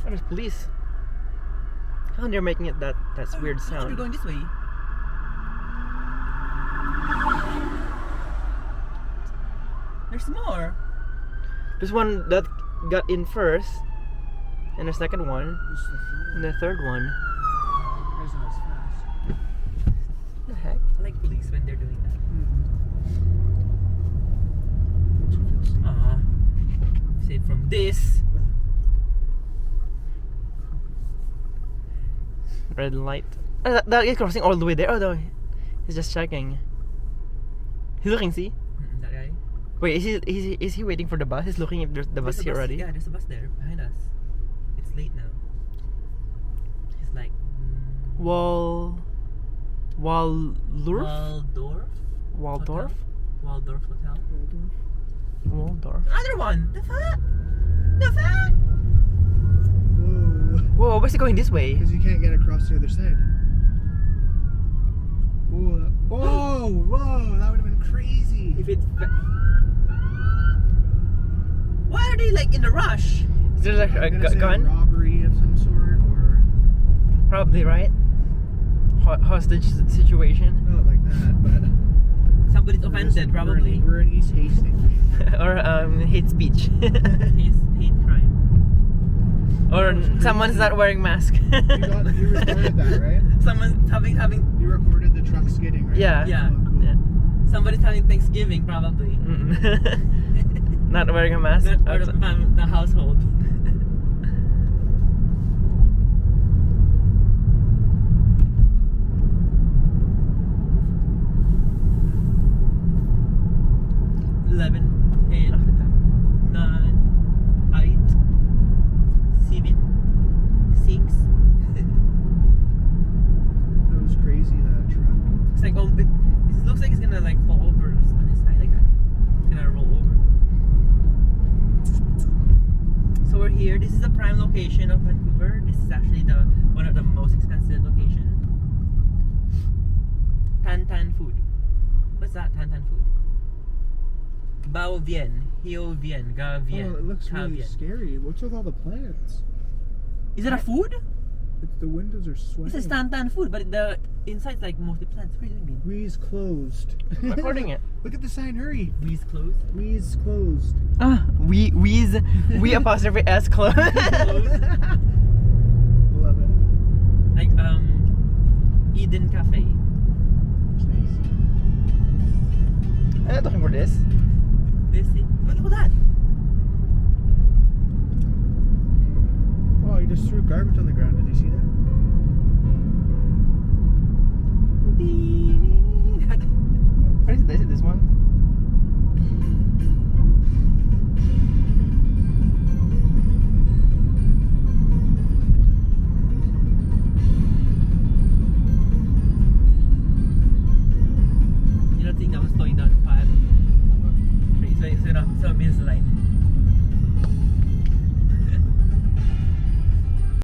there's police. How they're making it that weird Oh, sound. they're going this way. There's more. There's one that got in first, and the second one, and the third one. Guys are not as fast. The heck? I like police when they're doing that. Save from this. Red light. Oh, that is crossing all the way there. Oh no, he's just checking. He's looking. See? That guy. Wait, is he waiting for the bus? He's looking if there's the bus There's a here already. Yeah, there's a bus there behind us. It's late now. He's like Waldorf. Waldorf Waldorf. Hotel. Waldorf. Another one. The fuck? The fuck? Whoa. Whoa, where's it going this way? Because you can't get across the other side. Whoa. Whoa, that would have been crazy. If it's why are they like in a rush? Is there like a I'm gonna say gun? A robbery of some sort, or Probably, right? Hostage situation. not like that, but Somebody's offended, probably. We're in East Hastings. Or hate speech. hate crime. Or someone's not wearing mask. You recorded that, right? Someone's having You recorded the truck skidding, right? Yeah. Yeah. Oh, cool. Yeah. somebody's having Thanksgiving, probably. Not wearing a mask. Not part of the household. Here, this is a prime location of Vancouver. This is actually one of the most expensive locations. Tan food. What's that? Tan food. Bao Vien, Hio Vien, Ga Vien. Oh, it looks Ka really Vien. scary. What's with all the plants? Is it a food? The windows are sweating. This is Tan food, but the inside's like mostly plants. What are you doing? We's closed. Recording it. Look at the sign, hurry. We's closed. We's closed. Ah, we apostrophe S close. Closed. Love it. Like Eden Cafe. Nice. I'm not looking for this. This is look at that. Oh, you just threw garbage on the ground. Did you see that? Ding.